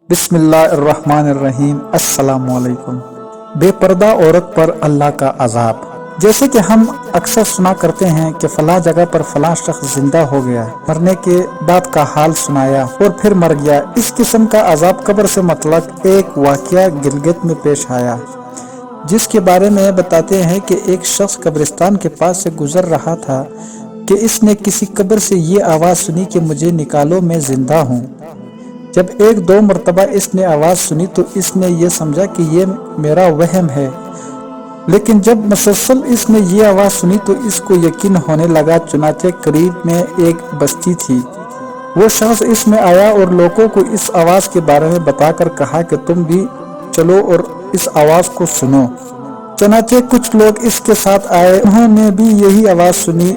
بسم اللہ الرحمن الرحیم۔ السلام علیکم۔ بے پردہ عورت پر اللہ کا عذاب۔ جیسے کہ ہم اکثر سنا کرتے ہیں کہ فلاں جگہ پر فلاں شخص زندہ ہو گیا، مرنے کے بعد کا حال سنایا اور پھر مر گیا۔ اس قسم کا عذاب قبر سے متعلق ایک واقعہ گلگت میں پیش آیا، جس کے بارے میں بتاتے ہیں کہ ایک شخص قبرستان کے پاس سے گزر رہا تھا کہ اس نے کسی قبر سے یہ آواز سنی کہ مجھے نکالو، میں زندہ ہوں۔ جب ایک دو مرتبہ اس نے آواز سنی تو اس نے یہ سمجھا کہ یہ میرا وہم ہے، لیکن جب مسلسل اس نے یہ آواز سنی تو اس کو یقین ہونے لگا۔ چنانچہ قریب میں ایک بستی تھی، وہ شخص اس میں آیا اور لوگوں کو اس آواز کے بارے میں بتا کر کہا کہ تم بھی چلو اور اس آواز کو سنو۔ چنانچہ کچھ لوگ اس کے ساتھ آئے، انہوں نے بھی یہی آواز سنی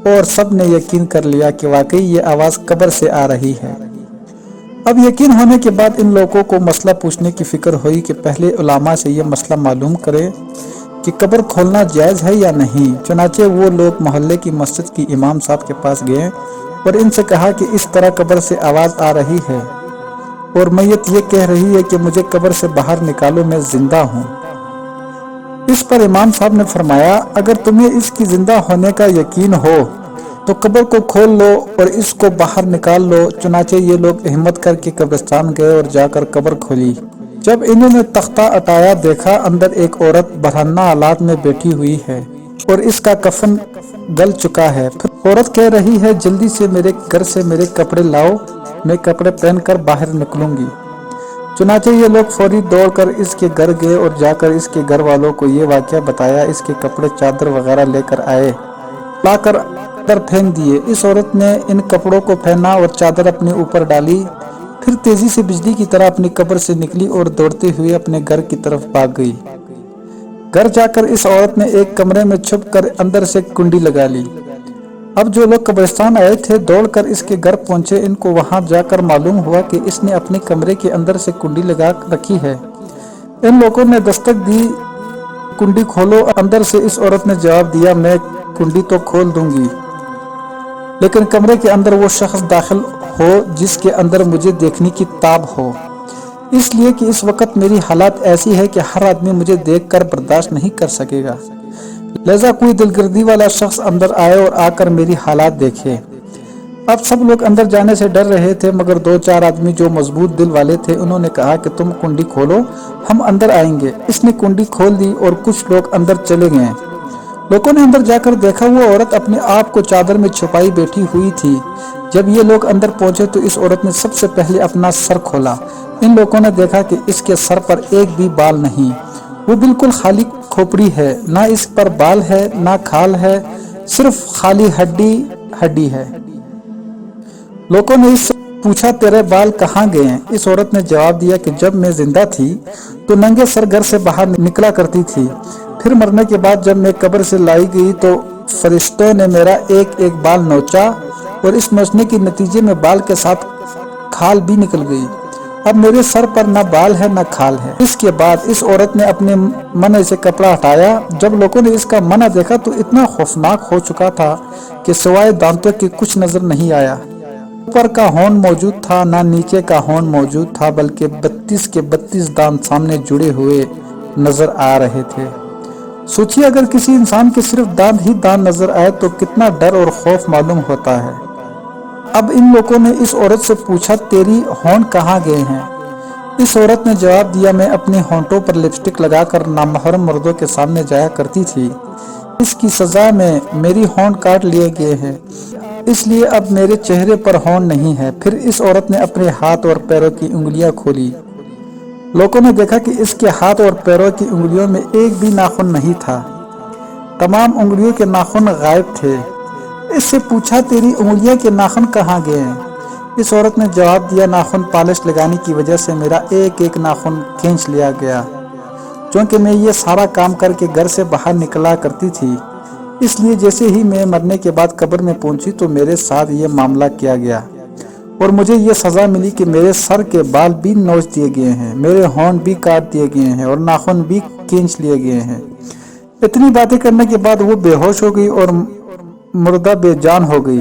اور سب نے یقین کر لیا کہ واقعی یہ آواز قبر سے آ رہی ہے۔ اب یقین ہونے کے بعد ان لوگوں کو مسئلہ پوچھنے کی فکر ہوئی کہ پہلے علماء سے یہ مسئلہ معلوم کرے کہ قبر کھولنا جائز ہے یا نہیں۔ چنانچہ وہ لوگ محلے کی مسجد کی امام صاحب کے پاس گئے اور ان سے کہا کہ اس طرح قبر سے آواز آ رہی ہے اور میت یہ کہہ رہی ہے کہ مجھے قبر سے باہر نکالو، میں زندہ ہوں۔ اس پر امام صاحب نے فرمایا، اگر تمہیں اس کی زندہ ہونے کا یقین ہو تو قبر کو کھول لو اور اس کو باہر نکال لو۔ چنانچہ یہ لوگ ہمت کر کے قبرستان گئے اور جا کر قبر کھولی۔ جب انہوں نے تختہ اٹھایا، دیکھا اندر ایک عورت برہنہ حالات میں بیٹھی ہوئی ہے اور اس کا کفن گل چکا ہے۔ پھر عورت کہہ رہی ہے، جلدی سے میرے گھر سے میرے کپڑے لاؤ، میں کپڑے پہن کر باہر نکلوں گی۔ چنانچہ یہ لوگ فوری دوڑ کر اس کے گھر گئے اور جا کر اس کے گھر والوں کو یہ واقعہ بتایا۔ اس کے کپڑے چادر وغیرہ لے کر آئے، لا کر اندر پھینک دیے۔ اس عورت نے ان کپڑوں کو پہنا اور چادر اپنے اوپر ڈالی، پھر تیزی سے بجلی کی طرح اپنی قبر سے نکلی اور دوڑتے ہوئے اپنے گھر کی طرف بھاگ گئی۔ گھر جا کر اس عورت نے ایک کمرے میں چھپ کر اندر سے کنڈی لگا لی۔ اب جو لوگ قبرستان آئے تھے دوڑ کر اس کے گھر پہنچے۔ ان کو وہاں جا کر معلوم ہوا کہ اس نے اپنے کمرے کے اندر سے کنڈی لگا رکھی ہے۔ ان لوگوں نے دستک دی، کنڈی کھولو۔ اندر سے اس عورت نے جواب دیا، میں کنڈی تو کھول دوں گی، لیکن کمرے کے اندر وہ شخص داخل ہو جس کے اندر مجھے دیکھنے کی تاب ہو، اس لیے کہ اس وقت میری حالت ایسی ہے کہ ہر آدمی مجھے دیکھ کر برداشت نہیں کر سکے گا، لہذا کوئی دلگردی والا شخص اندر آئے اور آ کر میری حالات دیکھے۔ اب سب لوگ اندر جانے سے ڈر رہے تھے، مگر دو چار آدمی جو مضبوط دل والے تھے انہوں نے کہا کہ تم کنڈی کھولو، ہم اندر آئیں گے۔ اس نے کنڈی کھول دی اور کچھ لوگ اندر چلے گئے۔ لوگوں نے اندر جا کر دیکھا وہ عورت اپنے آپ کو چادر میں چھپائی بیٹھی ہوئی تھی۔ جب یہ لوگ اندر پہنچے تو اس عورت نے سب سے پہلے اپنا سر کھولا۔ ان لوگوں نے دیکھا کہ اس کے سر پر ایک بھی بال نہیں، وہ بالکل خالی کھوپڑی ہے، نہ اس پر بال ہے نہ کھال ہے، صرف خالی ہڈی ہے۔ لوگوں نے اس سے پوچھا، تیرے بال کہاں گئے ہیں؟ اس عورت نے جواب دیا کہ جب میں زندہ تھی تو ننگے سر گھر سے باہر نکلا کرتی تھی، پھر مرنے کے بعد جب میں قبر سے لائی گئی تو فرشتوں نے میرا ایک ایک بال نوچا اور اس نوچنے کے نتیجے میں بال کے ساتھ کھال بھی نکل گئی۔ اب میرے سر پر نہ بال ہے نہ کھال ہے۔ اس کے بعد اس عورت نے اپنے منہ سے کپڑا ہٹایا۔ جب لوگوں نے اس کا منہ دیکھا تو اتنا خوفناک ہو چکا تھا کہ سوائے دانتوں کے کچھ نظر نہیں آیا۔ اوپر کا ہونٹ موجود تھا نہ نیچے کا ہونٹ موجود تھا، بلکہ 32 کے 32 دانت سامنے جڑے ہوئے نظر آ رہے تھے۔ سوچیے اگر کسی انسان کے صرف دانت ہی دانت نظر آئے تو کتنا ڈر اور خوف معلوم ہوتا ہے۔ اب ان لوگوں نے اس عورت سے پوچھا، تیری ہونٹ کہاں گئے ہیں؟ اس عورت نے جواب دیا، میں اپنے ہونٹوں پر لپسٹک لگا کر نامحرم مردوں کے سامنے جایا کرتی تھی، اس کی سزا میں میری ہونٹ کاٹ لیے گئے ہیں، اس لیے اب میرے چہرے پر ہونٹ نہیں ہے۔ پھر اس عورت نے اپنے ہاتھ اور پیروں کی انگلیاں کھولی۔ لوگوں نے دیکھا کہ اس کے ہاتھ اور پیروں کی انگلیوں میں ایک بھی ناخن نہیں تھا، تمام انگلیوں کے ناخن غائب تھے۔ اس سے پوچھا، تیری انگلیاں کے ناخن کہاں گئے ہیں؟ اس عورت نے جواب دیا، ناخن پالش لگانے کی وجہ سے میرا ایک ایک ناخن کھینچ لیا گیا، چونکہ میں یہ سارا کام کر کے گھر سے باہر نکلا کرتی تھی، اس لیے جیسے ہی میں مرنے کے بعد قبر میں پہنچی تو میرے ساتھ یہ معاملہ کیا گیا اور مجھے یہ سزا ملی کہ میرے سر کے بال بھی نوچ دیے گئے ہیں، میرے ہونٹ بھی کاٹ دیے گئے ہیں اور ناخن بھی کھینچ لیے گئے ہیں۔ اتنی باتیں کرنے کے بعد وہ بے ہوش ہو گئی اور مردہ بے جان ہو گئی۔